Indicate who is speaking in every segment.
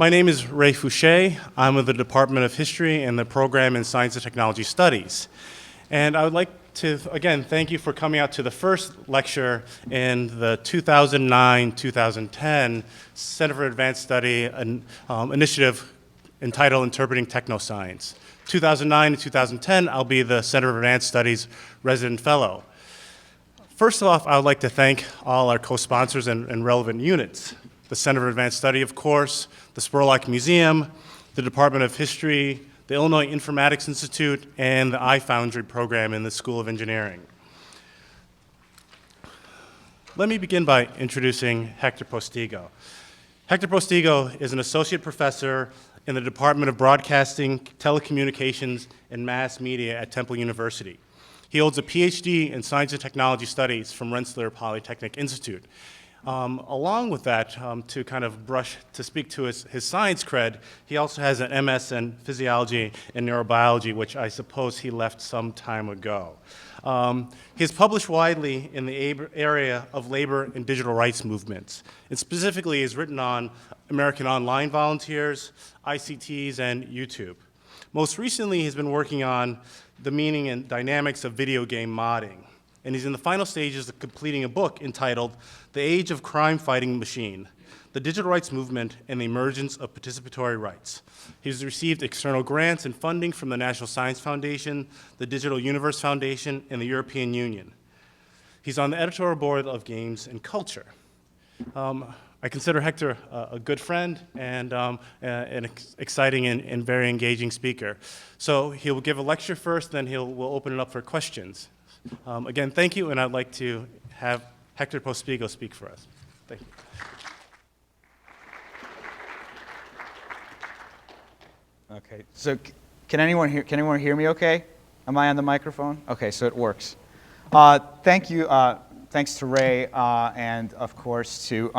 Speaker 1: My name is Ray Fouché. I'm with the Department of History and the program in Science and Technology Studies. And I would like to, again, thank you for coming out to the first lecture in the 2009-2010 Center for Advanced Study initiative entitled Interpreting Technoscience. 2009 to 2010, I'll be the Center for Advanced Studies resident fellow. First off, I would like to thank all our co-sponsors and relevant units. The Center for Advanced Study, of course, the Spurlock Museum, the Department of History, the Illinois Informatics Institute, and the iFoundry program in the School of Engineering. Let me begin by introducing Hector Postigo. Hector Postigo is an associate professor in the Department of Broadcasting, Telecommunications, and Mass Media at Temple University. He holds a PhD in Science and Technology Studies from Rensselaer Polytechnic Institute. Along with that, to speak to his science cred, he also has an MS in Physiology and Neurobiology, which I suppose he left some time ago. He's published widely in the area of labor and digital rights movements, and specifically has written on American Online Volunteers, ICTs, and YouTube. Most recently, he's been working on the meaning and dynamics of video game modding, and he's in the final stages of completing a book entitled The Age of Crime-Fighting Machine, the Digital Rights Movement and the Emergence of Participatory Rights. He's received external grants and funding from the National Science Foundation, the Digital Universe Foundation, and the European Union. He's on the editorial board of Games and Culture. I consider Hector a good friend and an exciting and very engaging speaker. So he'll give a lecture first, then we'll open it up for questions. Again, thank you, and I'd like to have Hector Postigo speak for us. Thank you.
Speaker 2: Okay, so can anyone hear me okay? Am I on the microphone? Okay, so it works. Thank you, thanks to Ray, and of course to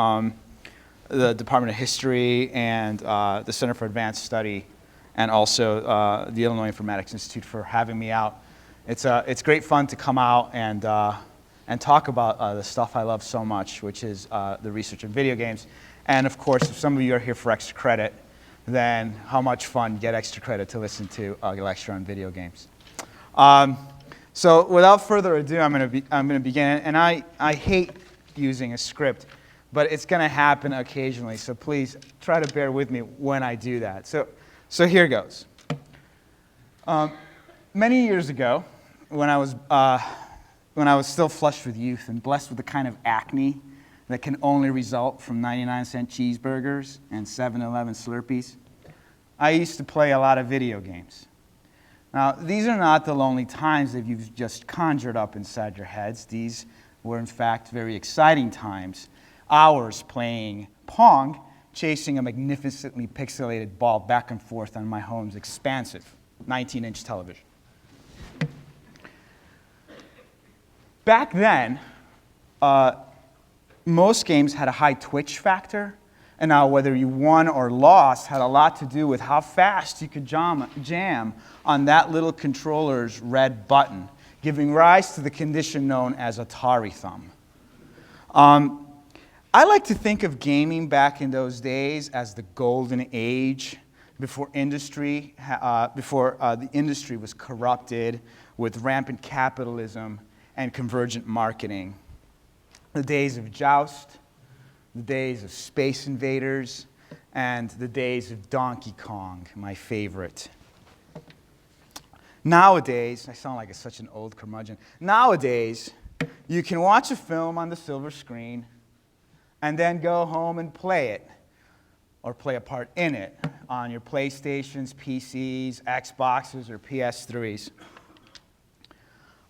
Speaker 2: the Department of History and the Center for Advanced Study, and also the Illinois Informatics Institute for having me out. It's great fun to come out and talk about the stuff I love so much, which is the research in video games. And of course, if some of you are here for extra credit, then how much fun, get extra credit to listen to a lecture on video games. So without further ado, I'm gonna begin. And I hate using a script, but it's gonna happen occasionally. So please try to bear with me when I do that. So here goes. Many years ago, when I was still flushed with youth and blessed with the kind of acne that can only result from 99-cent cheeseburgers and 7-Eleven Slurpees, I used to play a lot of video games. Now, these are not the lonely times that you've just conjured up inside your heads. These were, in fact, very exciting times. Hours playing Pong, chasing a magnificently pixelated ball back and forth on my home's expansive 19-inch television. Back then, most games had a high twitch factor, and now whether you won or lost had a lot to do with how fast you could jam on that little controller's red button, giving rise to the condition known as Atari thumb. I like to think of gaming back in those days as the golden age before the industry was corrupted with rampant capitalism and convergent marketing. The days of Joust, the days of Space Invaders, and the days of Donkey Kong, my favorite. Nowadays, I sound like such an old curmudgeon. Nowadays, you can watch a film on the silver screen and then go home and play it, or play a part in it, on your PlayStations, PCs, Xboxes, or PS3s.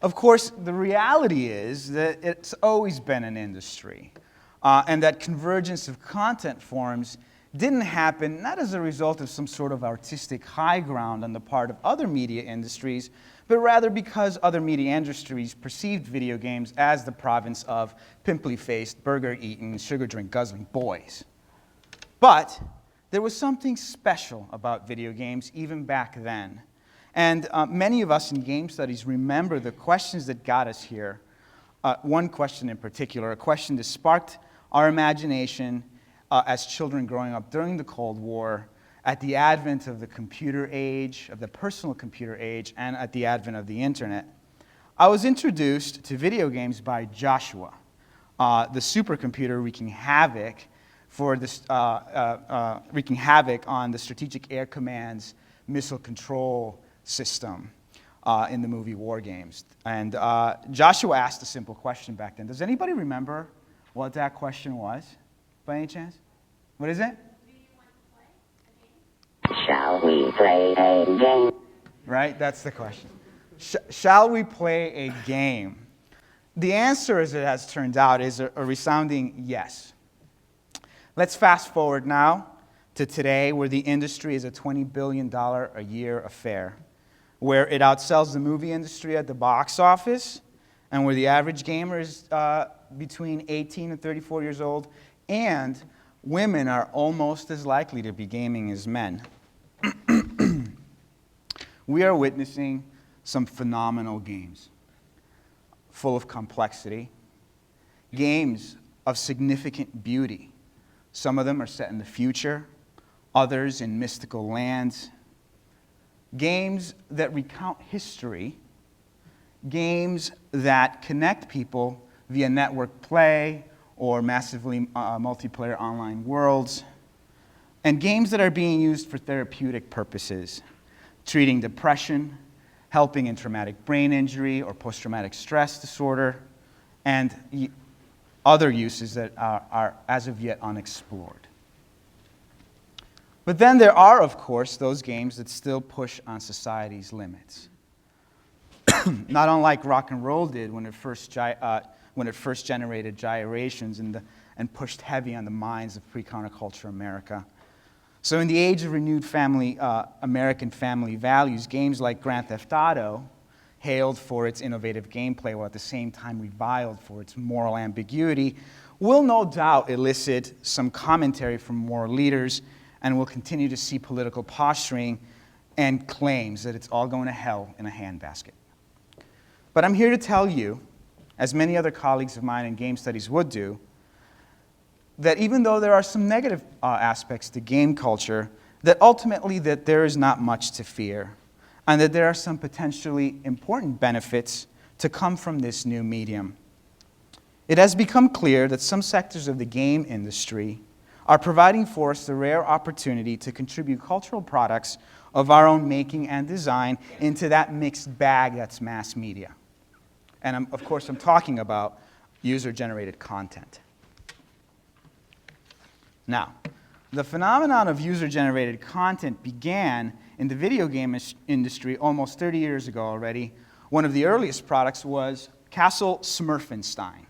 Speaker 2: Of course, the reality is that it's always been an industry, and that convergence of content forms didn't happen not as a result of some sort of artistic high ground on the part of other media industries, but rather because other media industries perceived video games as the province of pimply-faced, burger-eating, sugar-drink-guzzling boys. But there was something special about video games even back then. And many of us in game studies remember the questions that got us here. One question in particular, a question that sparked our imagination as children growing up during the Cold War, at the advent of the computer age, of the personal computer age, and at the advent of the internet, I was introduced to video games by Joshua, the supercomputer wreaking havoc on the Strategic Air Command's missile control system in the movie War Games. And Joshua asked a simple question back then. Does anybody remember what that question was, by any chance? What is it?
Speaker 3: Shall we play a game?
Speaker 2: Right, that's the question. Shall we play a game? The answer, as it has turned out, is a resounding yes. Let's fast forward now to today, where the industry is a $20 billion a year affair, where it outsells the movie industry at the box office, and where the average gamer is between 18 and 34 years old, and women are almost as likely to be gaming as men. We are witnessing some phenomenal games, full of complexity, games of significant beauty. Some of them are set in the future, others in mystical lands, games that recount history, games that connect people via network play or massively multiplayer online worlds, and games that are being used for therapeutic purposes, treating depression, helping in traumatic brain injury or post-traumatic stress disorder, and other uses that are as of yet unexplored. But then there are, of course, those games that still push on society's limits. Not unlike rock and roll did when it first generated gyrations and pushed heavy on the minds of pre-counterculture America. So in the age of renewed American family values, games like Grand Theft Auto, hailed for its innovative gameplay while at the same time reviled for its moral ambiguity, will no doubt elicit some commentary from moral leaders and will continue to see political posturing and claims that it's all going to hell in a handbasket. But I'm here to tell you, as many other colleagues of mine in game studies would do, that even though there are some negative aspects to game culture, that ultimately that there is not much to fear, and that there are some potentially important benefits to come from this new medium. It has become clear that some sectors of the game industry are providing for us the rare opportunity to contribute cultural products of our own making and design into that mixed bag that's mass media. And of course, I'm talking about user-generated content. Now, the phenomenon of user-generated content began in the video game industry almost 30 years ago already. One of the earliest products was Castle Smurfenstein.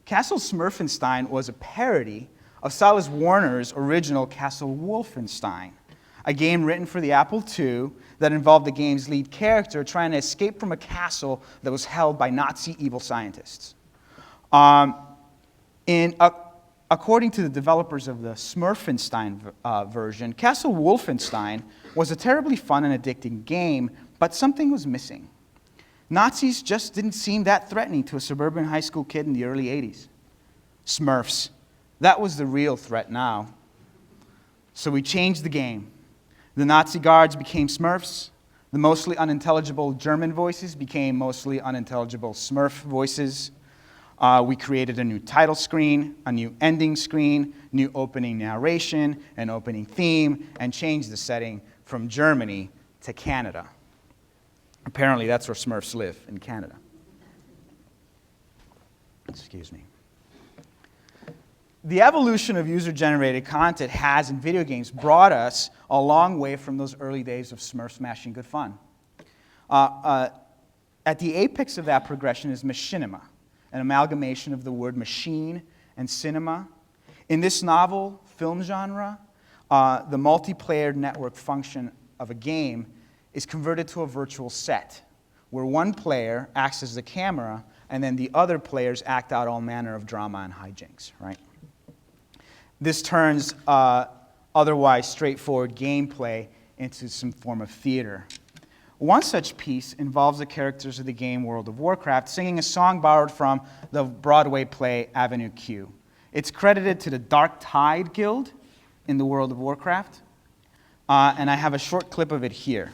Speaker 2: Castle Smurfenstein was a parody of Silas Warner's original Castle Wolfenstein, a game written for the Apple II that involved the game's lead character trying to escape from a castle that was held by Nazi evil scientists. According to the developers of the Smurfenstein version, Castle Wolfenstein was a terribly fun and addicting game, but something was missing. Nazis just didn't seem that threatening to a suburban high school kid in the early 80s. Smurfs. That was the real threat now. So we changed the game. The Nazi guards became Smurfs. The mostly unintelligible German voices became mostly unintelligible Smurf voices. We created a new title screen, a new ending screen, new opening narration, an opening theme, and changed the setting from Germany to Canada. Apparently, that's where Smurfs live, in Canada. Excuse me. The evolution of user-generated content has, in video games, brought us a long way from those early days of Smurf smashing good fun. At the apex of that progression is machinima, an amalgamation of the word machine and cinema. In this novel film genre, the multiplayer network function of a game is converted to a virtual set, where one player acts as the camera, and then the other players act out all manner of drama and hijinks, right? This turns otherwise straightforward gameplay into some form of theater. One such piece involves the characters of the game World of Warcraft singing a song borrowed from the Broadway play Avenue Q. It's credited to the Dark Tide Guild in the World of Warcraft. And I have a short clip of it here.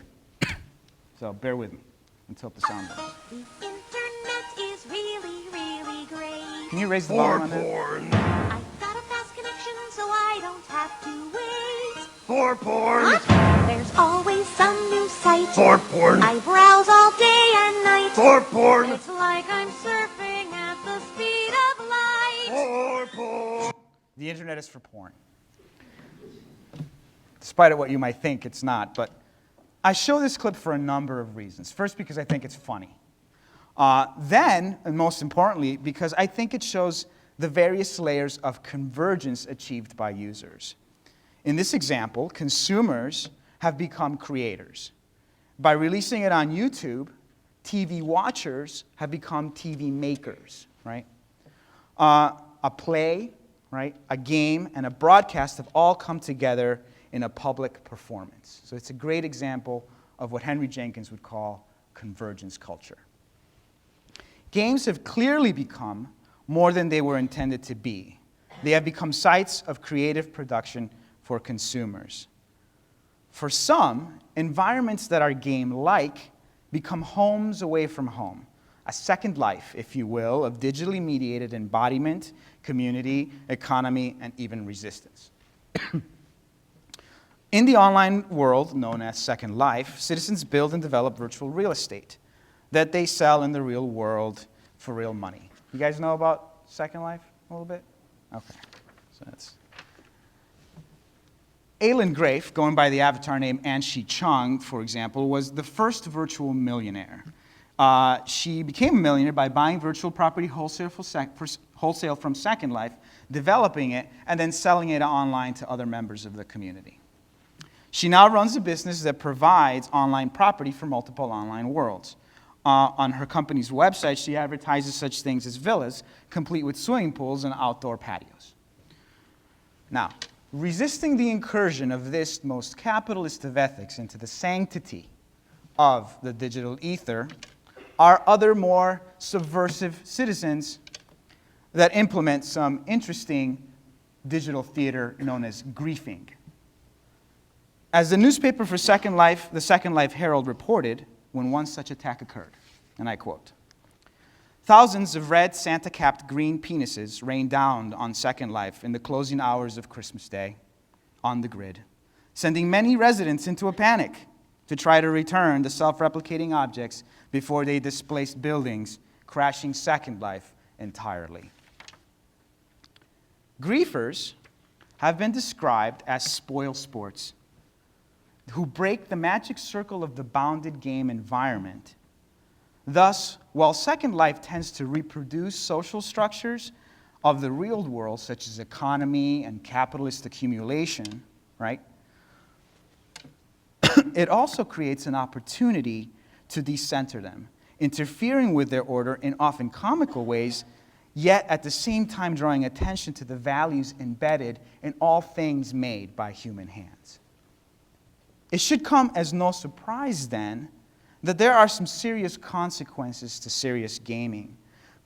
Speaker 2: So bear with me. Let's hope the sound goes.
Speaker 4: The internet is really, really great.
Speaker 2: Can you raise the volume on that?
Speaker 4: I've got a fast connection, so I don't have to wait.
Speaker 5: For porn.
Speaker 4: There's always some new site.
Speaker 5: For porn.
Speaker 4: I browse all day and night.
Speaker 5: For porn.
Speaker 4: It's like I'm surfing at the speed of light.
Speaker 5: For porn.
Speaker 2: The internet is for porn. Despite what you might think, it's not. But I show this clip for a number of reasons. First, because I think it's funny. Then, and most importantly, because I think it shows the various layers of convergence achieved by users. In this example, consumers have become creators. By releasing it on YouTube, TV watchers have become TV makers, right? A play, right, a game, and a broadcast have all come together in a public performance. So it's a great example of what Henry Jenkins would call convergence culture. Games have clearly become more than they were intended to be. They have become sites of creative production for consumers. For some, environments that are game-like become homes away from home, a second life, if you will, of digitally mediated embodiment, community, economy, and even resistance. In the online world known as Second Life, citizens build and develop virtual real estate that they sell in the real world for real money. You guys know about Second Life a little bit? Okay, so that's... Aylin Grafe, going by the avatar name Anshi Chung, for example, was the first virtual millionaire. She became a millionaire by buying virtual property wholesale from Second Life, developing it, and then selling it online to other members of the community. She now runs a business that provides online property for multiple online worlds. On her company's website, she advertises such things as villas, complete with swimming pools and outdoor patios. Now, resisting the incursion of this most capitalist of ethics into the sanctity of the digital ether are other more subversive citizens that implement some interesting digital theater known as griefing. As the newspaper for Second Life, the Second Life Herald reported, when one such attack occurred, and I quote, "Thousands of red Santa-capped green penises rained down on Second Life in the closing hours of Christmas Day on the grid, sending many residents into a panic to try to return the self-replicating objects before they displaced buildings, crashing Second Life entirely." Griefers have been described as spoil sports who break the magic circle of the bounded game environment. Thus, while Second Life tends to reproduce social structures of the real world, such as economy and capitalist accumulation, right, it also creates an opportunity to decenter them, interfering with their order in often comical ways, yet at the same time drawing attention to the values embedded in all things made by human hands. It should come as no surprise, then, that there are some serious consequences to serious gaming.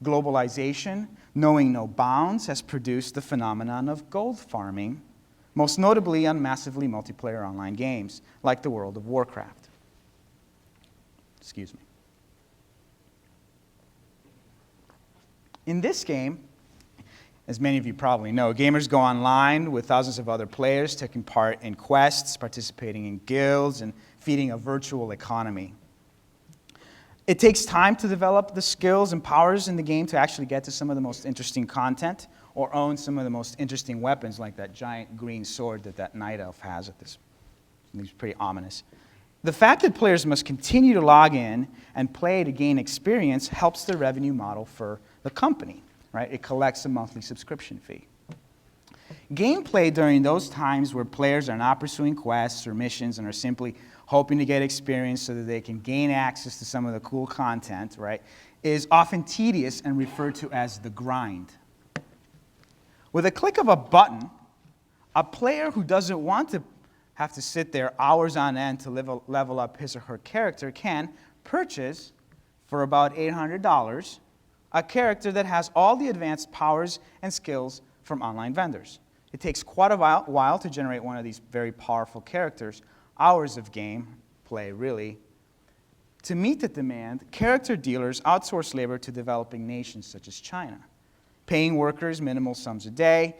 Speaker 2: Globalization, knowing no bounds, has produced the phenomenon of gold farming, most notably on massively multiplayer online games, like the World of Warcraft. Excuse me. In this game, as many of you probably know, gamers go online with thousands of other players, taking part in quests, participating in guilds, and feeding a virtual economy. It takes time to develop the skills and powers in the game to actually get to some of the most interesting content or own some of the most interesting weapons, like that giant green sword that night elf has at this. It's pretty ominous. The fact that players must continue to log in and play to gain experience helps the revenue model for the company. Right? It collects a monthly subscription fee. Gameplay during those times where players are not pursuing quests or missions and are simply hoping to get experience so that they can gain access to some of the cool content, right, is often tedious and referred to as the grind. With a click of a button, a player who doesn't want to have to sit there hours on end to level up his or her character can purchase, for about $800, a character that has all the advanced powers and skills from online vendors. It takes quite a while to generate one of these very powerful characters, hours of game play, really. To meet the demand, character dealers outsource labor to developing nations such as China, paying workers minimal sums a day.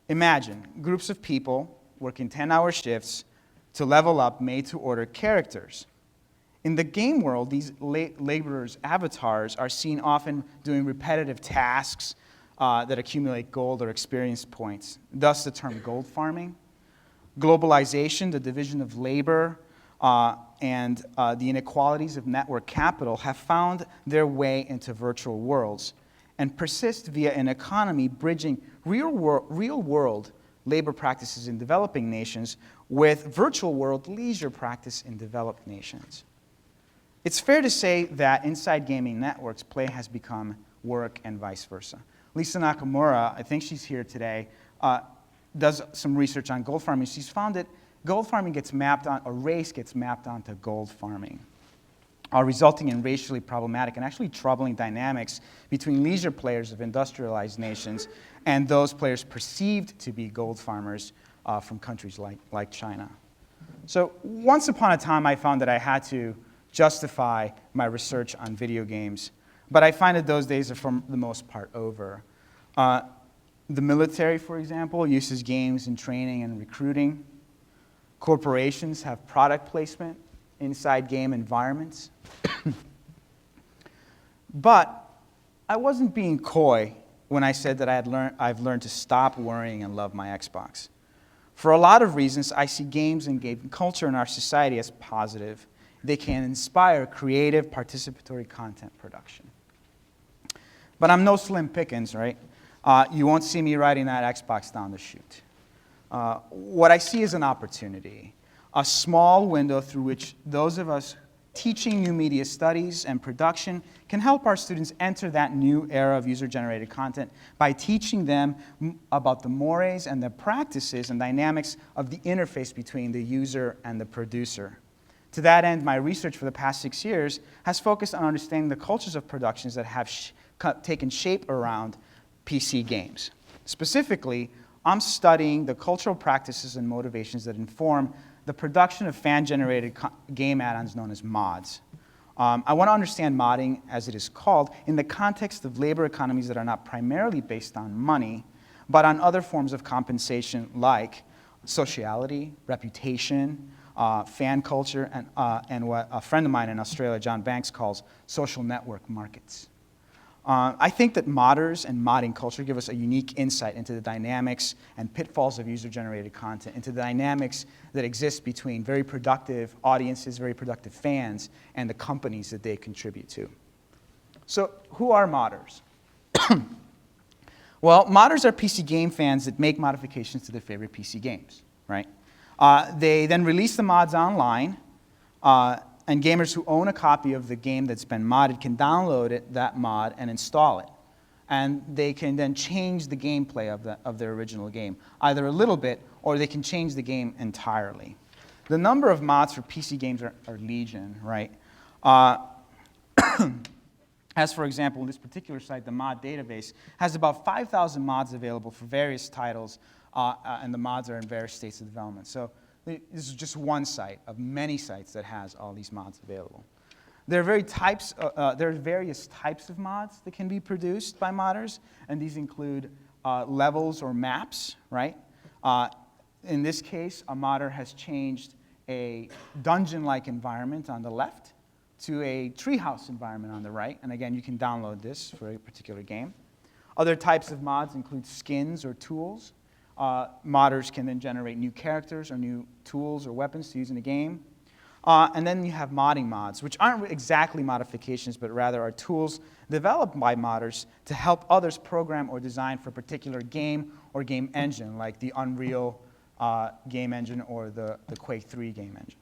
Speaker 2: Imagine groups of people working 10-hour shifts to level up made-to-order characters. In the game world, these laborers' avatars are seen often doing repetitive tasks that accumulate gold or experience points, thus the term gold farming. Globalization, the division of labor, and the inequalities of network capital have found their way into virtual worlds and persist via an economy bridging real-world labor practices in developing nations with virtual world leisure practice in developed nations. It's fair to say that inside gaming networks, play has become work and vice versa. Lisa Nakamura, I think she's here today, does some research on gold farming. She's found that gold farming gets mapped on, a race gets mapped onto gold farming, resulting in racially problematic and actually troubling dynamics between leisure players of industrialized nations and those players perceived to be gold farmers from countries like China. So once upon a time, I found that I had to justify my research on video games, but I find that those days are for the most part over. The military, for example, uses games in training and recruiting. Corporations have product placement inside game environments. But I wasn't being coy when I said that I've learned to stop worrying and love my Xbox. For a lot of reasons, I see games and game culture in our society as positive. They can inspire creative, participatory content production. But I'm no Slim Pickens, right? You won't see me riding that Xbox down the chute. What I see is an opportunity, a small window through which those of us teaching new media studies and production can help our students enter that new era of user-generated content by teaching them about the mores and the practices and dynamics of the interface between the user and the producer. To that end, my research for the past 6 years has focused on understanding the cultures of productions that have taken shape around PC games. Specifically, I'm studying the cultural practices and motivations that inform the production of fan-generated game add-ons known as mods. I want to understand modding, as it is called, in the context of labor economies that are not primarily based on money, but on other forms of compensation like sociality, reputation, fan culture, and what a friend of mine in Australia, John Banks, calls social network markets. I think that modders and modding culture give us a unique insight into the dynamics and pitfalls of user-generated content, into the dynamics that exist between very productive audiences, very productive fans, and the companies that they contribute to. So who are modders? Well, modders are PC game fans that make modifications to their favorite PC games, right? They then release the mods online, and gamers who own a copy of the game that's been modded can download that mod and install it. And they can then change the gameplay of their original game, either a little bit, or they can change the game entirely. The number of mods for PC games are legion, right? As for example, this particular site, the mod database, has about 5,000 mods available for various titles, and the mods are in various states of development. So this is just one site of many sites that has all these mods available. There are various types of mods that can be produced by modders, and these include levels or maps, right? In this case, a modder has changed a dungeon-like environment on the left to a treehouse environment on the right, and again, you can download this for a particular game. Other types of mods include skins or tools. Modders can then generate new characters or new tools or weapons to use in a game. And then you have modding mods, which aren't exactly modifications, but rather are tools developed by modders to help others program or design for a particular game or game engine, like the Unreal game engine or the Quake 3 game engine.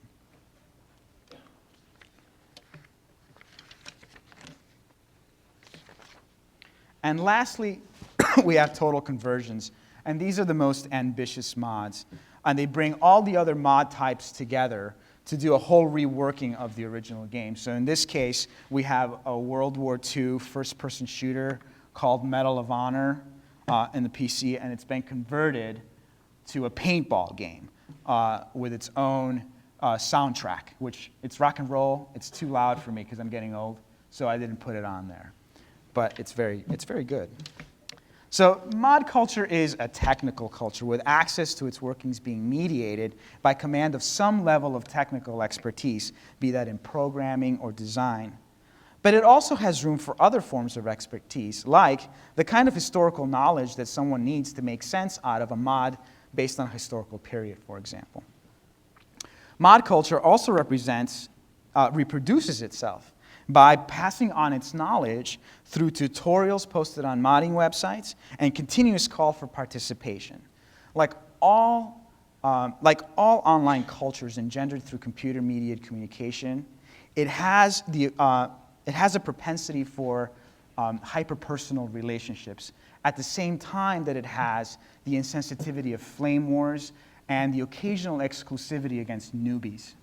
Speaker 2: And lastly, we have total conversions. And these are the most ambitious mods. And they bring all the other mod types together to do a whole reworking of the original game. So in this case, we have a World War II first-person shooter called Medal of Honor. in the PC, and it's been converted to a paintball game with its own soundtrack, which it's rock and roll. It's too loud for me because I'm getting old, so I didn't put it on there. But it's very good. So mod culture is a technical culture with access to its workings being mediated by command of some level of technical expertise, be that in programming or design. But it also has room for other forms of expertise, like the kind of historical knowledge that someone needs to make sense out of a mod based on a historical period, for example. Mod culture also reproduces itself by passing on its knowledge through tutorials posted on modding websites and continuous call for participation. Like all online cultures engendered through computer-mediated communication, it has a propensity for hyper-personal relationships at the same time that it has the insensitivity of flame wars and the occasional exclusivity against newbies.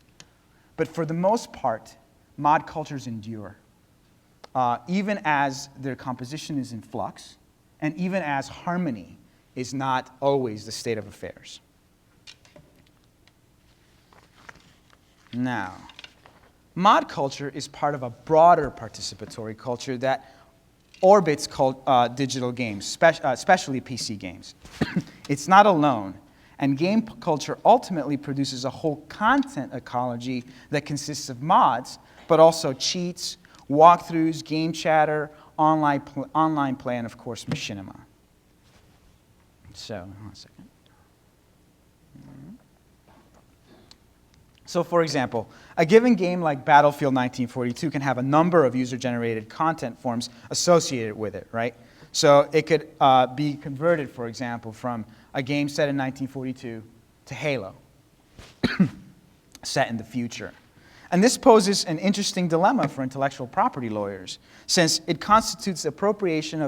Speaker 2: But for the most part, mod cultures endure, even as their composition is in flux, and even as harmony is not always the state of affairs. Now, mod culture is part of a broader participatory culture that orbits digital games, especially PC games. It's not alone. And game culture ultimately produces a whole content ecology that consists of mods, but also cheats, walkthroughs, game chatter, online play, and of course, machinima. So, hold on a second. So, for example, a given game like Battlefield 1942 can have a number of user-generated content forms associated with it, right? So it could be converted, for example, from a game set in 1942 to Halo, set in the future. And this poses an interesting dilemma for intellectual property lawyers, since it constitutes appropriation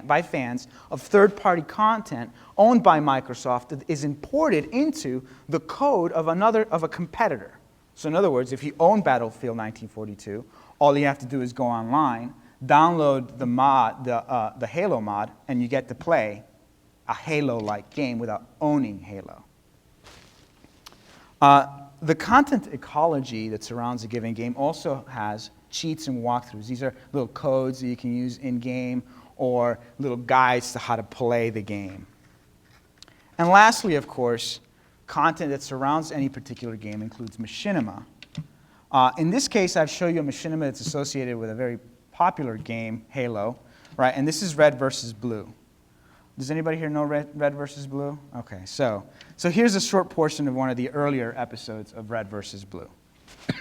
Speaker 2: by fans of third-party content owned by Microsoft that is imported into the code of a competitor. So in other words, if you own Battlefield 1942, all you have to do is go online, download the mod, the Halo mod, and you get to play a Halo-like game without owning Halo. The content ecology that surrounds a given game also has cheats and walkthroughs. These are little codes that you can use in-game or little guides to how to play the game. And lastly, of course, content that surrounds any particular game includes machinima. In this case, I've shown you a machinima that's associated with a very popular game, Halo, right? And this is Red versus Blue. Does anybody here know Red versus Blue? Okay, so here's a short portion of one of the earlier episodes of Red versus Blue.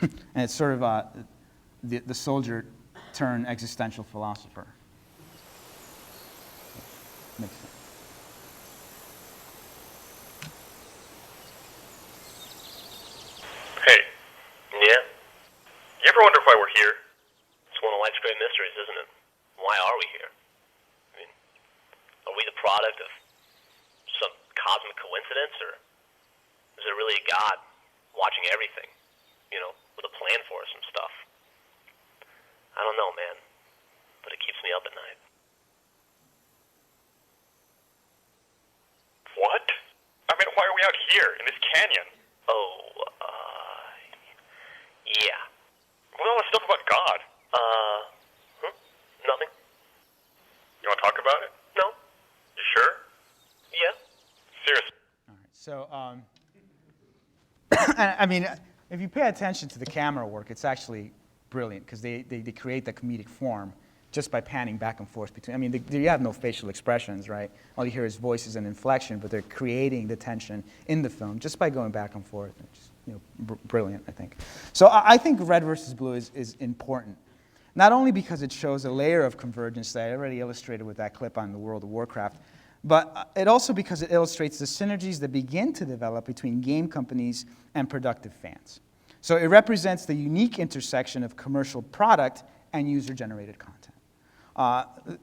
Speaker 2: And it's sort of the soldier turned existential philosopher. Makes sense.
Speaker 6: Hey, yeah? You ever wonder why we're here? It's one of life's great mysteries, isn't it? Why are we here? I mean, are we the product of some cosmic coincidence, or is there really a God watching everything, you know, with a plan for us and stuff? I don't know, man, but it keeps me up at night. What? I mean, why are we out here, in this canyon? Oh, yeah. What all this stuff about God? Nothing. You want to talk about it? No. You sure? Yeah. Seriously.
Speaker 2: All right, so, I mean, if you pay attention to the camera work, it's actually brilliant, because they create the comedic form just by panning back and forth between. I mean, you have no facial expressions, right? All you hear is voices and inflection, but they're creating the tension in the film just by going back and forth. It's, you know, brilliant, I think. So I think Red versus Blue is important, not only because it shows a layer of convergence that I already illustrated with that clip on the World of Warcraft, but it also because it illustrates the synergies that begin to develop between game companies and productive fans. So it represents the unique intersection of commercial product and user-generated content.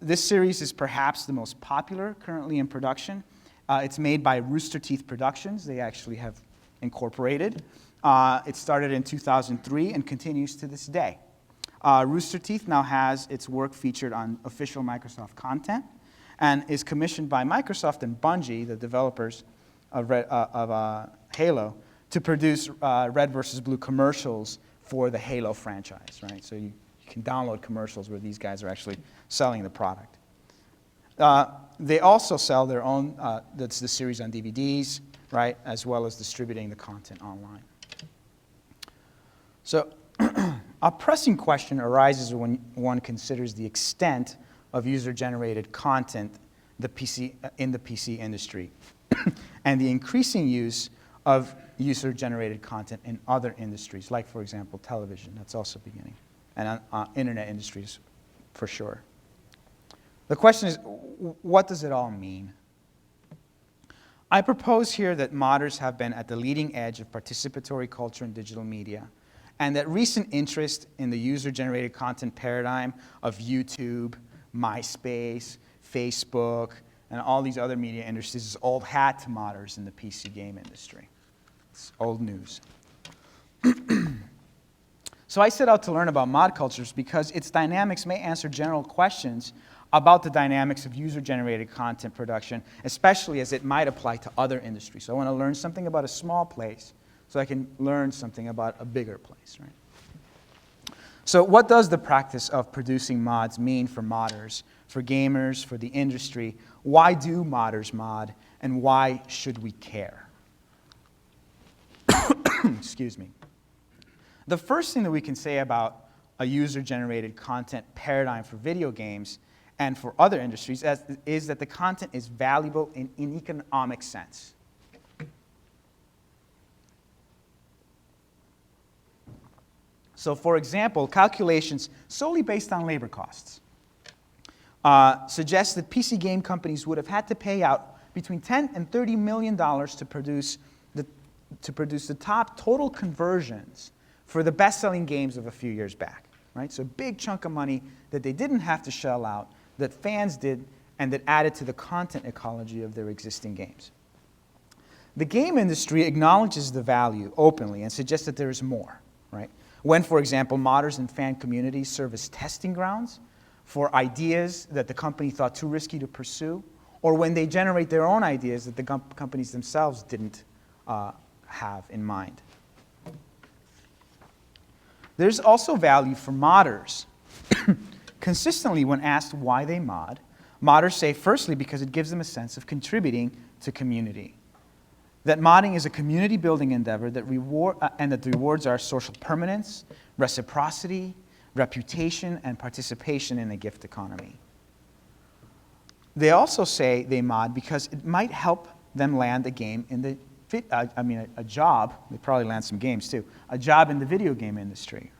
Speaker 2: This series is perhaps the most popular currently in production. It's made by Rooster Teeth Productions. They actually have incorporated. It started in 2003 and continues to this day. Rooster Teeth now has its work featured on official Microsoft content, and is commissioned by Microsoft and Bungie, the developers of Halo, to produce red versus blue commercials for the Halo franchise, right? So you can download commercials where these guys are actually selling the product. They also sell their own, that's the series on DVDs, right, as well as distributing the content online. So a pressing question arises when one considers the extent of user-generated content in the PC industry and the increasing use of user-generated content in other industries, like, for example, television. That's also beginning, and internet industries for sure. The question is, what does it all mean? I propose here that modders have been at the leading edge of participatory culture in digital media, and that recent interest in the user-generated content paradigm of YouTube, MySpace, Facebook, and all these other media industries is old hat to modders in the PC game industry. It's old news. So I set out to learn about mod cultures because its dynamics may answer general questions about the dynamics of user-generated content production, especially as it might apply to other industries. So I want to learn something about a small place so I can learn something about a bigger place, right? So what does the practice of producing mods mean for modders, for gamers, for the industry? Why do modders mod, and why should we care? Excuse me. The first thing that we can say about a user-generated content paradigm for video games and for other industries is that the content is valuable in an economic sense. So, for example, calculations solely based on labor costs suggest that PC game companies would have had to pay out between $10 and $30 million to produce the top total conversions for the best-selling games of a few years back, right? So a big chunk of money that they didn't have to shell out, that fans did, and that added to the content ecology of their existing games. The game industry acknowledges the value openly and suggests that there is more, right? When, for example, modders and fan communities serve as testing grounds for ideas that the company thought too risky to pursue, or when they generate their own ideas that the companies themselves didn't have in mind. There's also value for modders. Consistently, when asked why they mod, modders say, firstly, because it gives them a sense of contributing to community. That modding is a community-building endeavor that rewards our social permanence, reciprocity, reputation, and participation in the gift economy. They also say they mod because it might help them land a game in the a job, they probably land some games too, a job in the video game industry.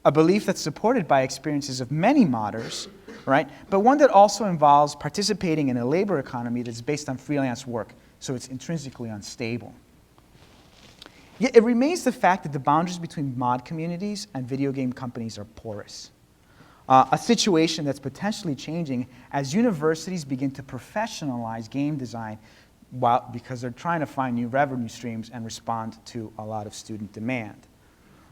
Speaker 2: A belief that's supported by experiences of many modders, right? But one that also involves participating in a labor economy that's based on freelance work, so it's intrinsically unstable. Yet it remains the fact that the boundaries between mod communities and video game companies are porous. A situation that's potentially changing as universities begin to professionalize game design because they're trying to find new revenue streams and respond to a lot of student demand.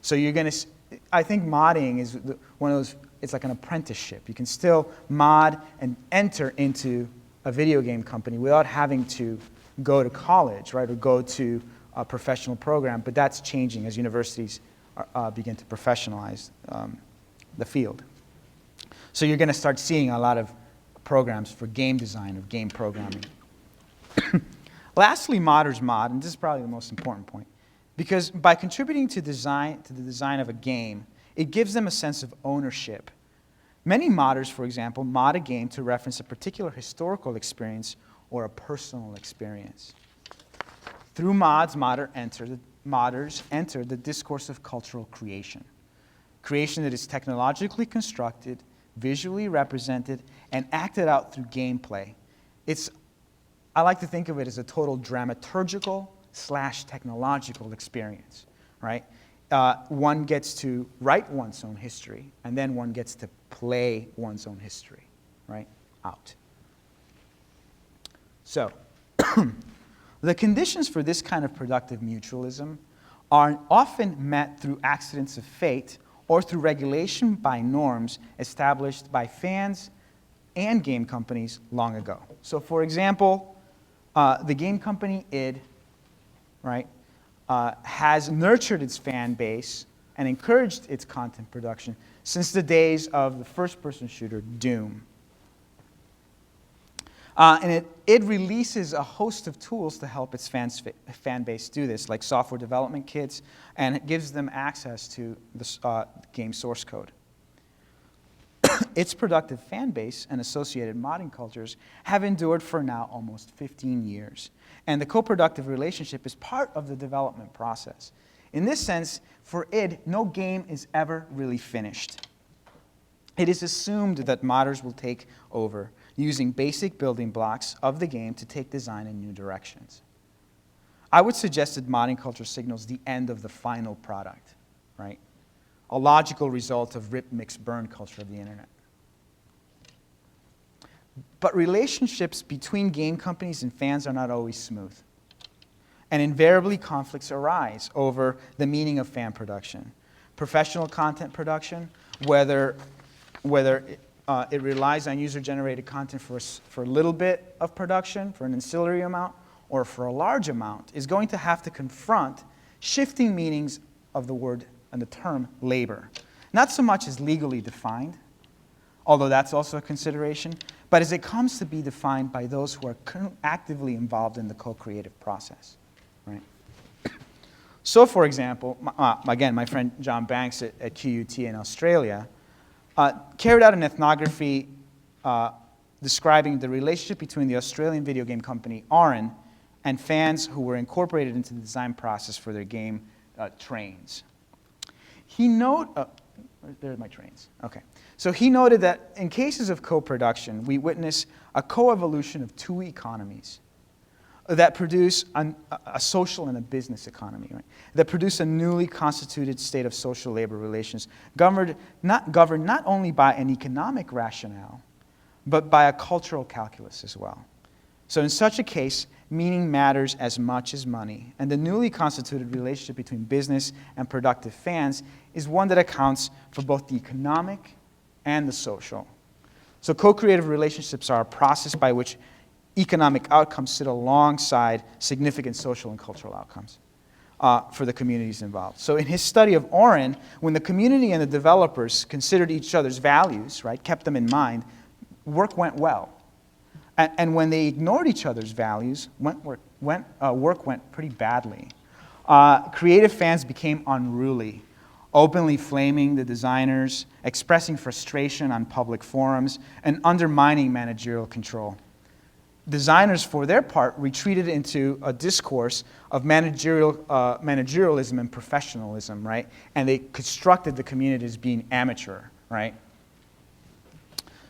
Speaker 2: So you're going to, I think modding is one of those, it's like an apprenticeship. You can still mod and enter into a video game company without having to go to college, right, or go to a professional program, but that's changing as universities begin to professionalize the field. So you're going to start seeing a lot of programs for game design, of game programming. Lastly, modders mod, and this is probably the most important point, because by contributing to the design of a game, it gives them a sense of ownership. Many modders, for example, mod a game to reference a particular historical experience or a personal experience. Through mods, modders enter the discourse of cultural creation. Creation that is technologically constructed, visually represented, and acted out through gameplay. I like to think of it as a total dramaturgical / technological experience, right? One gets to write one's own history, and then one gets to play one's own history, right, out. So, the conditions for this kind of productive mutualism are often met through accidents of fate or through regulation by norms established by fans and game companies long ago. So for example, the game company id, right, has nurtured its fan base and encouraged its content production since the days of the first-person shooter Doom. And it releases a host of tools to help its fan base do this, like software development kits, and it gives them access to the game source code. Its productive fan base and associated modding cultures have endured for now almost 15 years. And the co-productive relationship is part of the development process. In this sense, for id, no game is ever really finished. It is assumed that modders will take over, using basic building blocks of the game to take design in new directions. I would suggest that modding culture signals the end of the final product, right? A logical result of rip, mix, burn culture of the internet. But relationships between game companies and fans are not always smooth. And invariably conflicts arise over the meaning of fan production. Professional content production, whether it relies on user-generated content for a little bit of production, for an ancillary amount, or for a large amount, is going to have to confront shifting meanings of the word and the term labor. Not so much as legally defined, although that's also a consideration, but as it comes to be defined by those who are actively involved in the co-creative process. Right? So, for example, again, my friend John Banks at QUT in Australia carried out an ethnography describing the relationship between the Australian video game company Aran and fans who were incorporated into the design process for their game Trains. He there's my Trains. Okay. So he noted that in cases of co-production, we witness a co-evolution of two economies that produce a social and a business economy, right? That produce a newly constituted state of social labor relations governed not only by an economic rationale, but by a cultural calculus as well. So in such a case, meaning matters as much as money, and the newly constituted relationship between business and productive fans is one that accounts for both the economic and the social. So co-creative relationships are a process by which economic outcomes sit alongside significant social and cultural outcomes for the communities involved. So in his study of Aran, when the community and the developers considered each other's values, right, kept them in mind, work went well. And when they ignored each other's values, work went pretty badly. Creative fans became unruly, openly flaming the designers, expressing frustration on public forums, and undermining managerial control. Designers, for their part, retreated into a discourse of managerialism and professionalism, right? And they constructed the community as being amateur, right?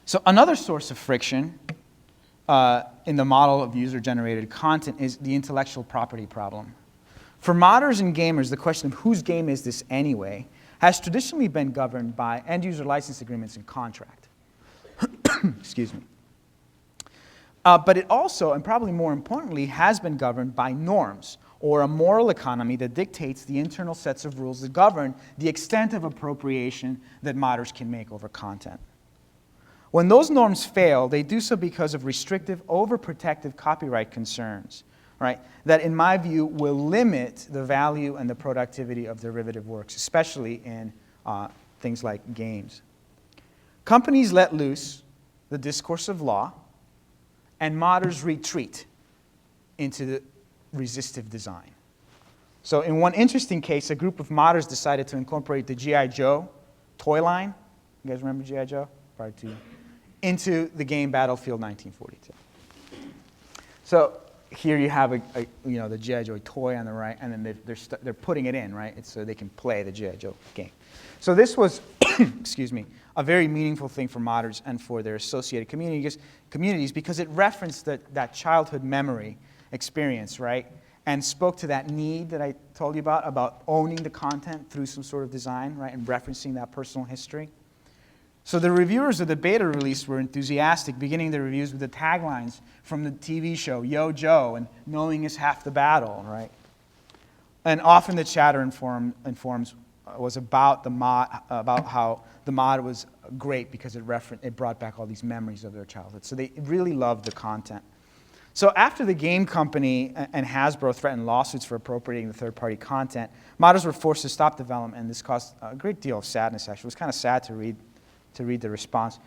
Speaker 2: So another source of friction in the model of user-generated content is the intellectual property problem. For modders and gamers, the question of whose game is this anyway has traditionally been governed by end-user license agreements and contract. Excuse me. But it also, and probably more importantly, has been governed by norms, or a moral economy that dictates the internal sets of rules that govern the extent of appropriation that modders can make over content. When those norms fail, they do so because of restrictive, overprotective copyright concerns, right? That, in my view, will limit the value and the productivity of derivative works, especially in things like games. Companies let loose the discourse of law, and modders retreat into the resistive design. So in one interesting case, a group of modders decided to incorporate the G.I. Joe toy line, you guys remember G.I. Joe? Probably too. Into the game Battlefield 1942. So here you have the G.I. Joe toy on the right, and then they're putting it in, right? It's so they can play the G.I. Joe game. So this was, excuse me, a very meaningful thing for modders and for their associated communities because it referenced that childhood memory experience, right? And spoke to that need that I told you about owning the content through some sort of design, right? And referencing that personal history. So the reviewers of the beta release were enthusiastic, beginning their reviews with the taglines from the TV show, Yo Joe, and knowing is half the battle, right? And often the chatter in forums was about how the mod was great because it brought back all these memories of their childhood. So they really loved the content. So after the game company and Hasbro threatened lawsuits for appropriating the third-party content, modders were forced to stop development, and this caused a great deal of sadness, actually. It was kind of sad to read the response.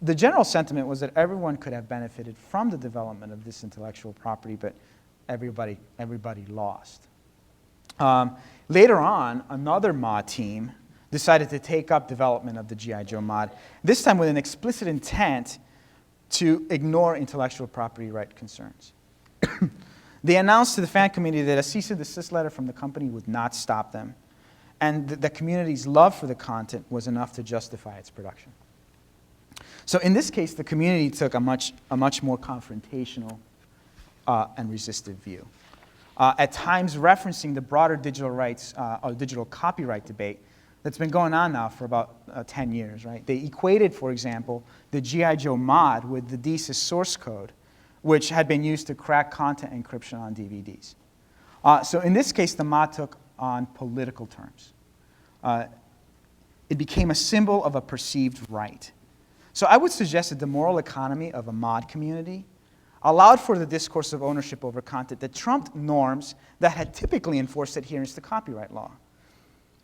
Speaker 2: The general sentiment was that everyone could have benefited from the development of this intellectual property, but everybody lost. Later on, another mod team decided to take up development of the G.I. Joe mod, this time with an explicit intent to ignore intellectual property right concerns. They announced to the fan community that a cease and desist letter from the company would not stop them, and the community's love for the content was enough to justify its production. So in this case, the community took a much more confrontational and resistive view. At times referencing the broader digital rights or digital copyright debate that's been going on now for about 10 years, right? They equated, for example, the G.I. Joe mod with the DSys source code, which had been used to crack content encryption on DVDs. So in this case, the mod took on political terms. It became a symbol of a perceived right. So I would suggest that the moral economy of a mod community allowed for the discourse of ownership over content that trumped norms that had typically enforced adherence to copyright law.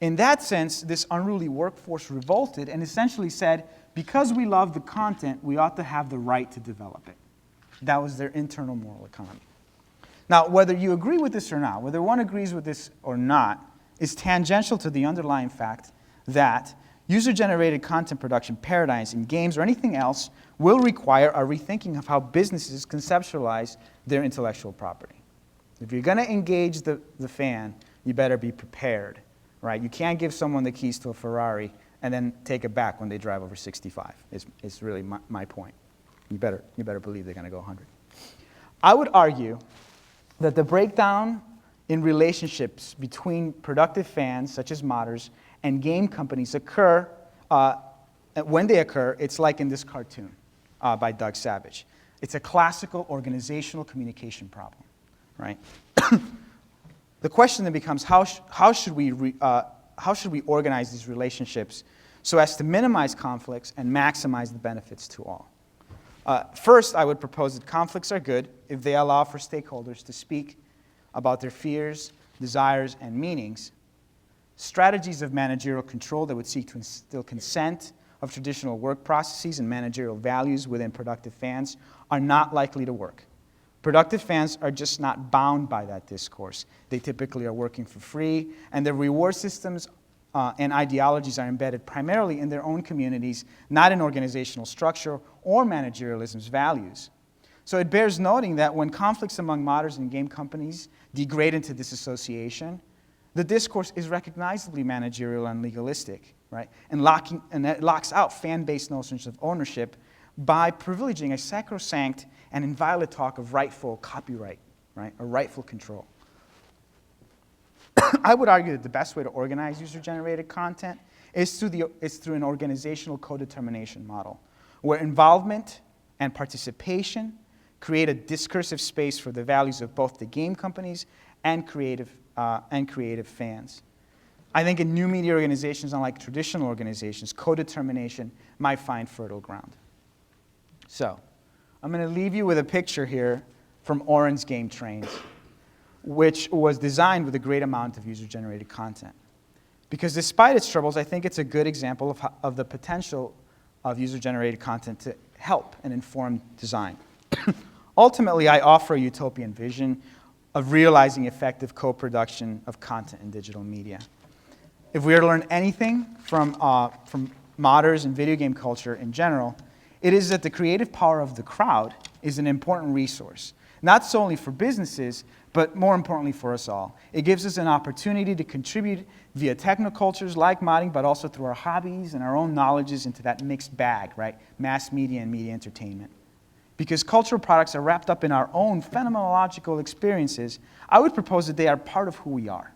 Speaker 2: In that sense, this unruly workforce revolted and essentially said, because we love the content, we ought to have the right to develop it. That was their internal moral economy. Now, whether you agree with this or not, whether one agrees with this or not, is tangential to the underlying fact that user-generated content production paradigms in games or anything else will require a rethinking of how businesses conceptualize their intellectual property. If you're going to engage the fan, you better be prepared. Right? You can't give someone the keys to a Ferrari and then take it back when they drive over 65. It's really my point. You better believe they're going to go 100. I would argue that the breakdown in relationships between productive fans, such as modders, and game companies occur, when they occur, it's like in this cartoon by Doug Savage. It's a classical organizational communication problem, right? The question then becomes, how should we organize these relationships so as to minimize conflicts and maximize the benefits to all? First, I would propose that conflicts are good if they allow for stakeholders to speak about their fears, desires, and meanings. Strategies of managerial control that would seek to instill consent of traditional work processes and managerial values within productive fans are not likely to work. Productive fans are just not bound by that discourse. They typically are working for free, and their reward systems and ideologies are embedded primarily in their own communities, not in organizational structure or managerialism's values. So it bears noting that when conflicts among modders and game companies degrade into disassociation, the discourse is recognizably managerial and legalistic, right? And it locks out fan-based notions of ownership by privileging a sacrosanct and inviolate talk of rightful copyright, right, or rightful control. I would argue that the best way to organize user-generated content is through an organizational co-determination model, where involvement and participation create a discursive space for the values of both the game companies and creative fans. I think in new media organizations, unlike traditional organizations, co-determination might find fertile ground. So, I'm going to leave you with a picture here from Oren's game Trains, which was designed with a great amount of user-generated content. Because despite its troubles, I think it's a good example of the potential of user-generated content to help and inform design. Ultimately, I offer a utopian vision of realizing effective co-production of content in digital media. If we are to learn anything from modders and video game culture in general, it is that the creative power of the crowd is an important resource, not solely for businesses, but more importantly for us all. It gives us an opportunity to contribute via technocultures like modding, but also through our hobbies and our own knowledges into that mixed bag, right? Mass media and media entertainment. Because cultural products are wrapped up in our own phenomenological experiences, I would propose that they are part of who we are,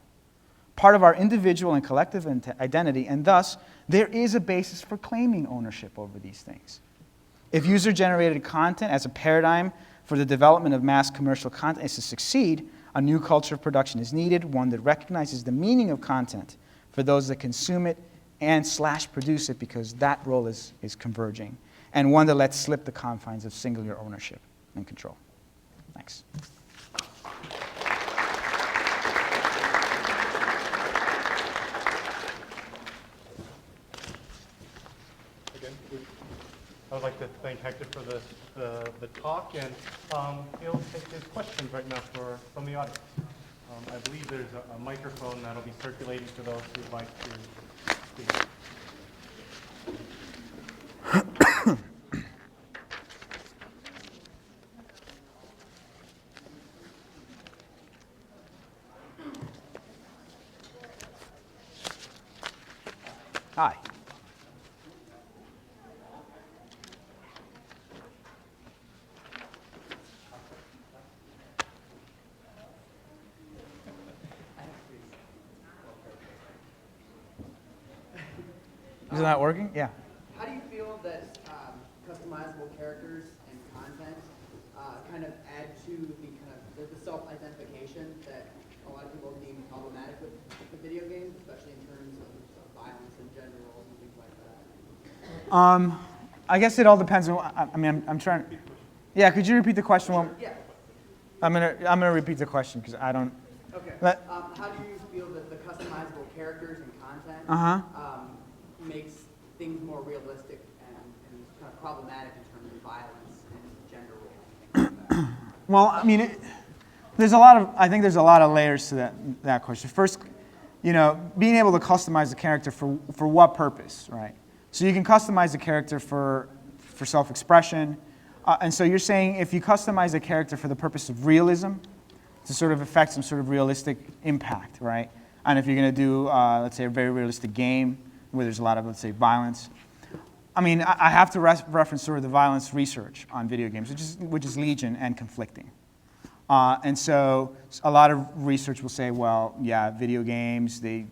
Speaker 2: part of our individual and collective identity, and thus, there is a basis for claiming ownership over these things. If user-generated content as a paradigm for the development of mass commercial content is to succeed, a new culture of production is needed, one that recognizes the meaning of content for those that consume it and / produce it because that role is converging, and one that lets slip the confines of singular ownership and control. Thanks.
Speaker 1: Again, I would like to thank Hector for the talk, and he'll take his questions right now from the audience. I believe there's a microphone that'll be circulating for those who would like to speak.
Speaker 2: Hi. Is that working? Yeah.
Speaker 7: How do you feel that customizable characters and content kind of add to the self-identification that a lot of people deem problematic with video games, especially in terms of violence in general and things like that?
Speaker 2: I guess it all depends on. I mean, I'm trying. Yeah. Could you repeat the question?
Speaker 7: Yeah.
Speaker 2: I'm gonna repeat the question because I don't.
Speaker 7: Okay.
Speaker 2: Let-
Speaker 7: How do you feel that the customizable characters and content makes things more realistic and kind of problematic in terms of violence and gender roles and things like that?
Speaker 2: Well, I mean, I think there's a lot of layers to that question. First, being able to customize the character for what purpose, right? So you can customize the character for self-expression, and so you're saying if you customize a character for the purpose of realism, to sort of affect some sort of realistic impact, right? And if you're going to do, let's say, a very realistic game where there's a lot of, let's say, violence. I mean, I have to reference sort of the violence research on video games, which is legion and conflicting. And so a lot of research will say, well, yeah, video games, the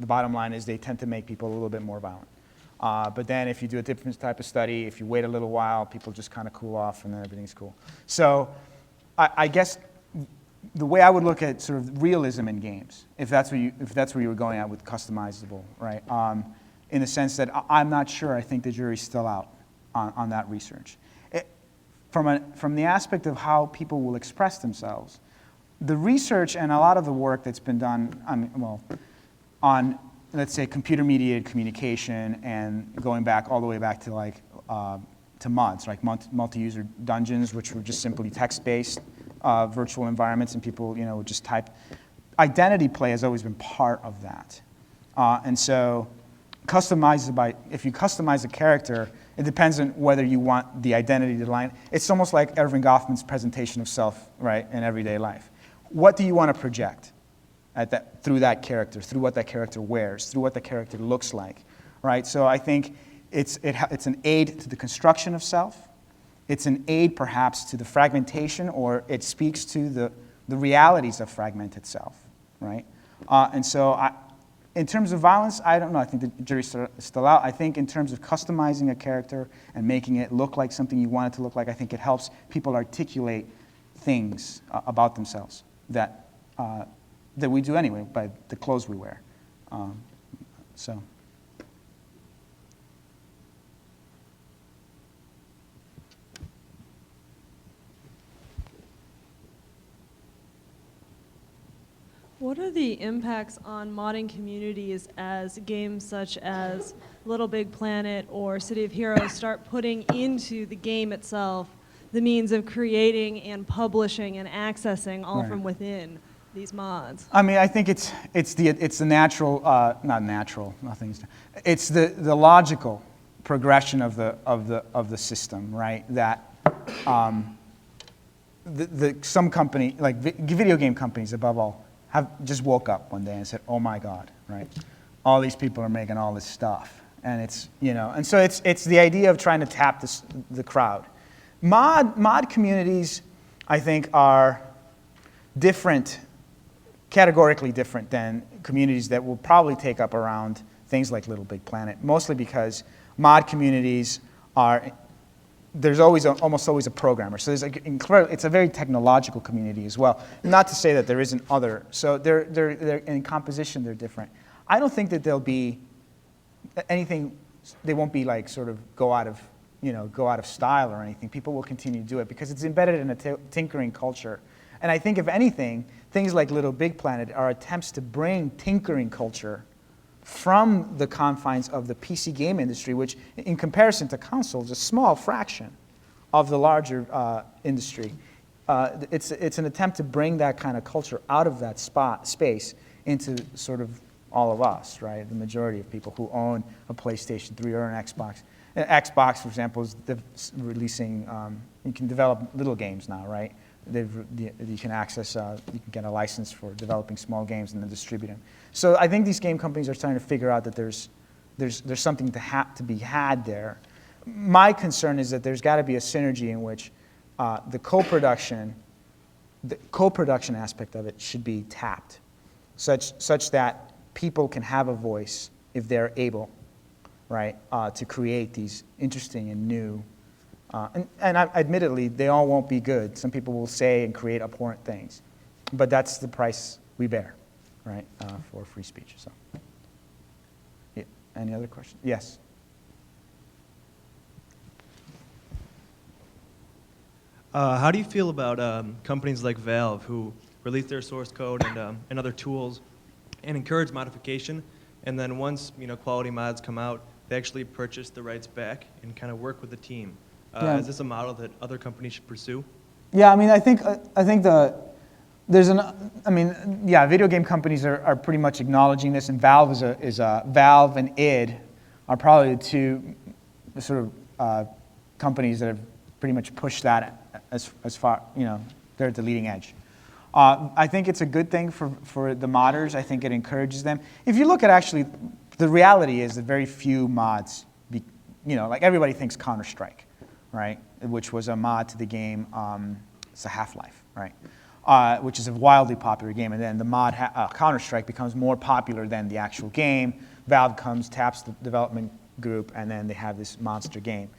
Speaker 2: bottom line is they tend to make people a little bit more violent. But then if you do a different type of study, if you wait a little while, people just kind of cool off and then everything's cool. So I guess the way I would look at sort of realism in games, if that's where you were going at with customizable, right? In the sense that I'm not sure, I think the jury's still out on that research. From the aspect of how people will express themselves, the research and a lot of the work that's been done on let's say computer-mediated communication and going back all the way back to like to MUDs, like multi-user dungeons, which were just simply text-based virtual environments, and people would just type. Identity play has always been part of that, and so if you customize a character, it depends on whether you want the identity to line. It's almost like Erving Goffman's presentation of self, right, in everyday life. What do you want to project through that character, through what that character wears, through what the character looks like, right? So I think it's an aid to the construction of self. It's an aid, perhaps, to the fragmentation, or it speaks to the realities of fragmented self, right? And so in terms of violence, I don't know. I think the jury's still out. I think in terms of customizing a character and making it look like something you want it to look like, I think it helps people articulate things about themselves that we do anyway by the clothes we wear. So.
Speaker 8: What are the impacts on modding communities as games such as Little Big Planet or City of Heroes start putting into the game itself the means of creating and publishing and accessing all from within these mods? I
Speaker 2: mean, I think it's the natural, not natural, nothing's. It's the logical progression of the system, right? That some company, like video game companies above all, have just woke up one day and said, "Oh my God!" Right? All these people are making all this stuff, and it's and so it's the idea of trying to tap the crowd. Mod communities, I think, are different, categorically different than communities that will probably take up around things like Little Big Planet, mostly because mod communities there's almost always a programmer. So it's a very technological community as well. Not to say that there isn't other. So they're in composition, they're different. I don't think that there'll be anything, they won't be like sort of go out of style or anything. People will continue to do it because it's embedded in a tinkering culture. And I think if anything, things like Little Big Planet are attempts to bring tinkering culture from the confines of the PC game industry, which in comparison to consoles is a small fraction of the larger industry. It's an attempt to bring that kind of culture out of that space into sort of all of us, right? The majority of people who own a PlayStation 3 or an Xbox. And Xbox, for example, is releasing, you can develop little games now, right? You can access, you can get a license for developing small games and then distribute them. So I think these game companies are starting to figure out that there's something to be had there. My concern is that there's got to be a synergy in which the co-production aspect of it should be tapped, such that people can have a voice if they're able, right, to create these interesting and new. Admittedly, they all won't be good. Some people will say and create abhorrent things, but that's the price we bear, right, for free speech. So, yeah. Any other questions? Yes.
Speaker 9: How do you feel about companies like Valve who release their source code and other tools and encourage modification, and then once quality mods come out, they actually purchase the rights back and kind of work with the team? Is this a model that other companies should pursue?
Speaker 2: Yeah, I mean, I think video game companies are pretty much acknowledging this, and Valve Valve and id are probably the two sort of companies that have pretty much pushed that as far, they're at the leading edge. I think it's a good thing for the modders. I think it encourages them. If you look at actually, the reality is that very few mods, like everybody thinks Counter-Strike, right? Which was a mod to the game, it's a Half-Life, right? Which is a wildly popular game. And then the mod Counter-Strike becomes more popular than the actual game. Valve comes, taps the development group, and then they have this monster game.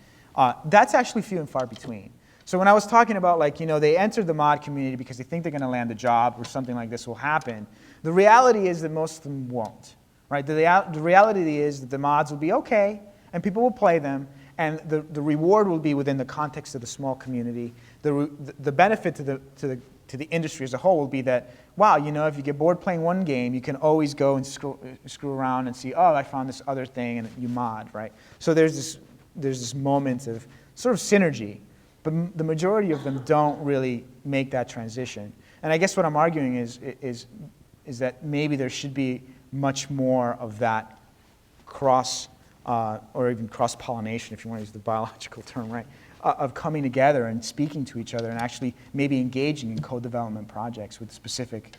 Speaker 2: That's actually few and far between. So when I was talking about, they enter the mod community because they think they're going to land a job or something like this will happen, the reality is that most of them won't, right? The reality is that the mods will be okay, and people will play them, and the reward will be within the context of the small community. The benefit to the industry as a whole will be that, wow, if you get bored playing one game, you can always go and screw around and see, oh, I found this other thing, and you mod, right? So there's this moment of sort of synergy, but the majority of them don't really make that transition. And I guess what I'm arguing is that maybe there should be much more of that cross, or even cross-pollination, if you want to use the biological term, right, of coming together and speaking to each other and actually maybe engaging in co-development projects with specific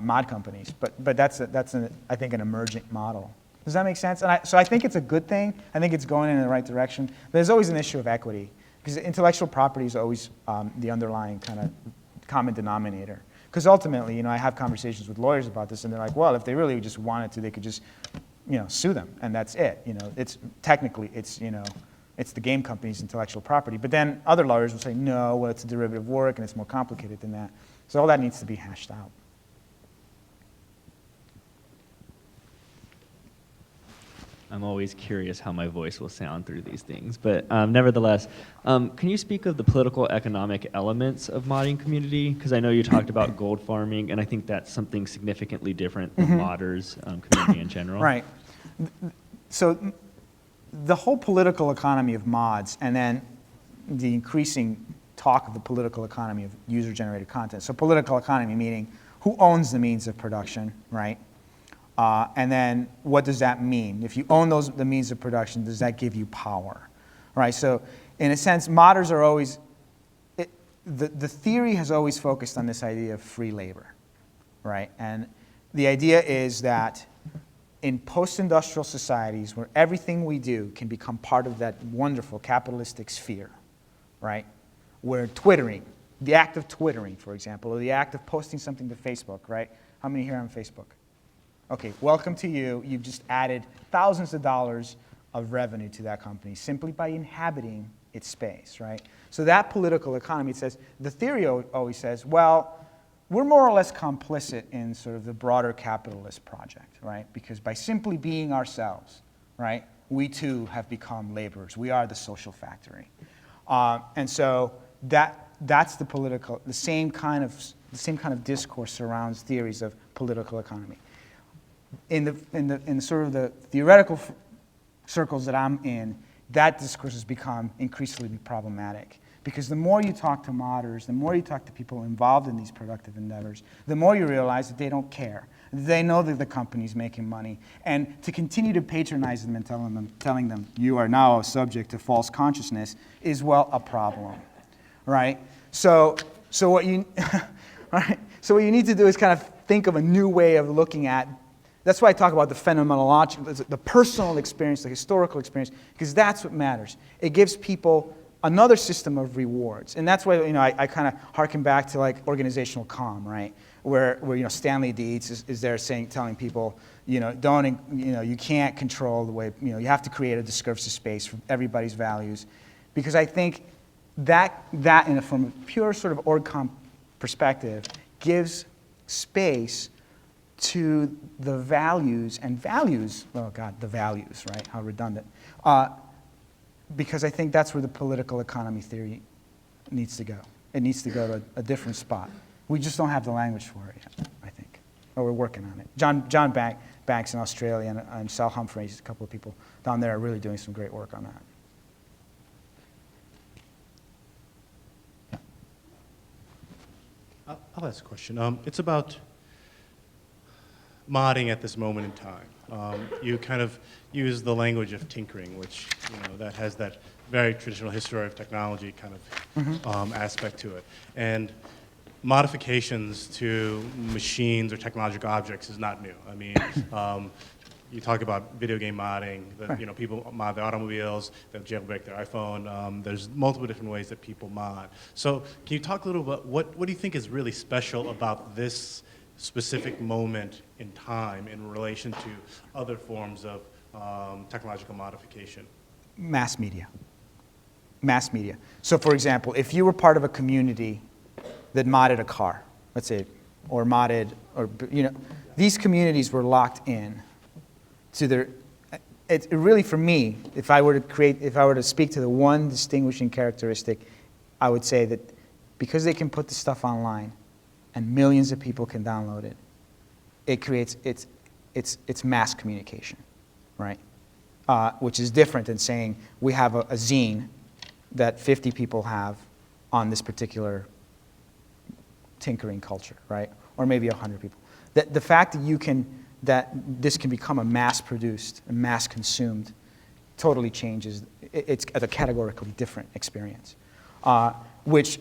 Speaker 2: mod companies. But that's I think, an emergent model. Does that make sense? And so I think it's a good thing. I think it's going in the right direction. But there's always an issue of equity, because intellectual property is always the underlying kind of common denominator. Because ultimately, I have conversations with lawyers about this, and they're like, well, if they really just wanted to, they could just, sue them, and that's it. It's technically it's the game company's intellectual property. But then other lawyers will say, no, well, it's a derivative work, and it's more complicated than that. So all that needs to be hashed out.
Speaker 10: I'm always curious how my voice will sound through these things. But nevertheless, can you speak of the political economic elements of modding community? Because I know you talked about gold farming, and I think that's something significantly different than modders community in general.
Speaker 2: Right. So the whole political economy of mods, and then the increasing talk of the political economy of user-generated content. So political economy meaning who owns the means of production, right? And then what does that mean? If you own the means of production, does that give you power? Right? So in a sense, modders are always, the theory has always focused on this idea of free labor, right? And the idea is that in post-industrial societies where everything we do can become part of that wonderful capitalistic sphere, right? Where twittering, the act of twittering, for example, or the act of posting something to Facebook, right? How many here are on Facebook? Okay, welcome to you. You've just added thousands of dollars of revenue to that company simply by inhabiting its space, right? So that political economy, it says, the theory always says, well, we're more or less complicit in sort of the broader capitalist project, right? Because by simply being ourselves, right, we too have become laborers. We are the social factory. And so that's the same kind of discourse surrounds theories of political economy. In sort of the theoretical circles that I'm in, that discourse has become increasingly problematic. Because the more you talk to modders, the more you talk to people involved in these productive endeavors, the more you realize that they don't care. They know that the company's making money. And to continue to patronize them and telling them you are now subject to false consciousness is, well, a problem, right? So what you need to do is kind of think of a new way of looking at. That's why I talk about the phenomenological, the personal experience, the historical experience, because that's what matters. It gives people another system of rewards, and that's why I kind of harken back to like organizational calm, right? Where Stanley Dietz is there telling people you can't control the way you have to create a discursive space for everybody's values, because I think that from a pure sort of org comp perspective gives space to the values, oh God, the values, right? How redundant. Because I think that's where the political economy theory needs to go. It needs to go to a different spot. We just don't have the language for it yet, I think. Or we're working on it. John Banks in Australia and Sal Humphreys, a couple of people down there are really doing some great work on that.
Speaker 1: I'll ask a question. It's about modding at this moment in time. You kind of use the language of tinkering, which that has that very traditional history of technology kind of aspect to it. And modifications to machines or technological objects is not new. I mean, you talk about video game modding. People mod their automobiles, they'll jailbreak their iPhone. There's multiple different ways that people mod. So can you talk a little about what do you think is really special about this specific moment in time in relation to other forms of technological modification?
Speaker 2: Mass media. Mass media. So for example, if you were part of a community that modded a car, let's say, or these communities were locked in to their, it really for me, if I were to speak to the one distinguishing characteristic, I would say that because they can put the stuff online and millions of people can download it, it creates, it's mass communication, right? Which is different than saying we have a zine that 50 people have on this particular tinkering culture, right? Or maybe 100 people. The fact that this can become a mass-produced, and mass-consumed, totally changes. It's a categorically different experience, which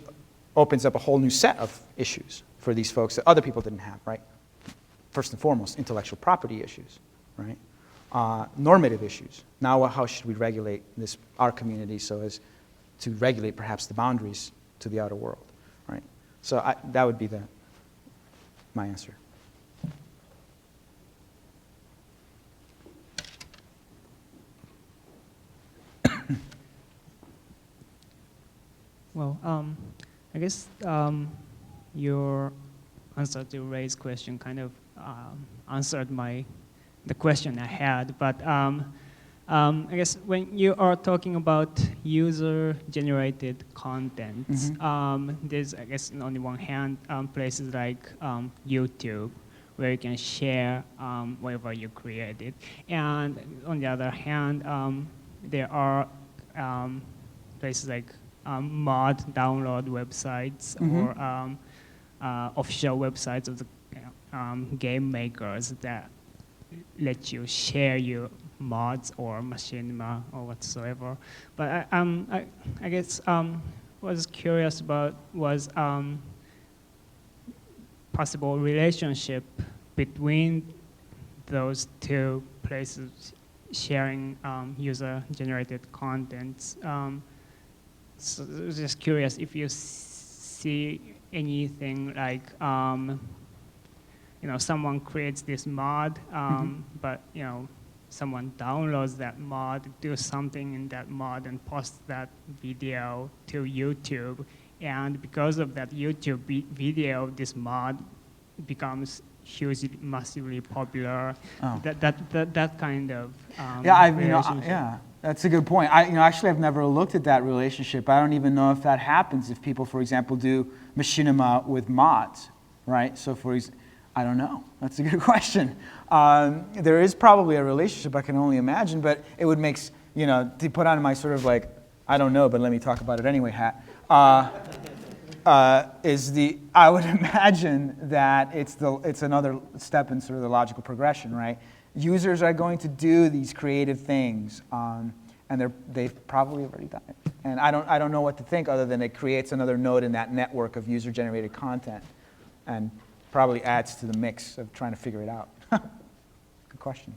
Speaker 2: opens up a whole new set of issues for these folks that other people didn't have, right? First and foremost, intellectual property issues, right? Normative issues. Now, how should we regulate our community so as to regulate perhaps the boundaries to the outer world, right? So that would be my answer.
Speaker 11: Well, I guess your answer to Ray's question kind of answered the question I had. But I guess when you are talking about user-generated content, there's, I guess, on the one hand, places like YouTube, where you can share whatever you created. And on the other hand, there are places like mod download websites or official websites of the game makers that let you share your mods or machinima or whatsoever. But I guess was curious about was possible relationship between those two places sharing user-generated contents. So just curious if you see anything like, someone creates this mod, but someone downloads that mod, do something in that mod, and posts that video to YouTube, and because of that YouTube video, this mod becomes hugely, massively popular.
Speaker 2: Oh.
Speaker 11: That kind of relationship.
Speaker 2: yeah, that's a good point. Actually, I've never looked at that relationship. I don't even know if that happens if people, for example, do machinima with mods, right? So I don't know. That's a good question. There is probably a relationship, I can only imagine, but it would make, to put on my sort of like, I don't know, but let me talk about it anyway hat, I would imagine that it's another step in sort of the logical progression, right? Users are going to do these creative things, and they've probably already done it. And I don't know what to think other than it creates another node in that network of user-generated content, and probably adds to the mix of trying to figure it out. Good question.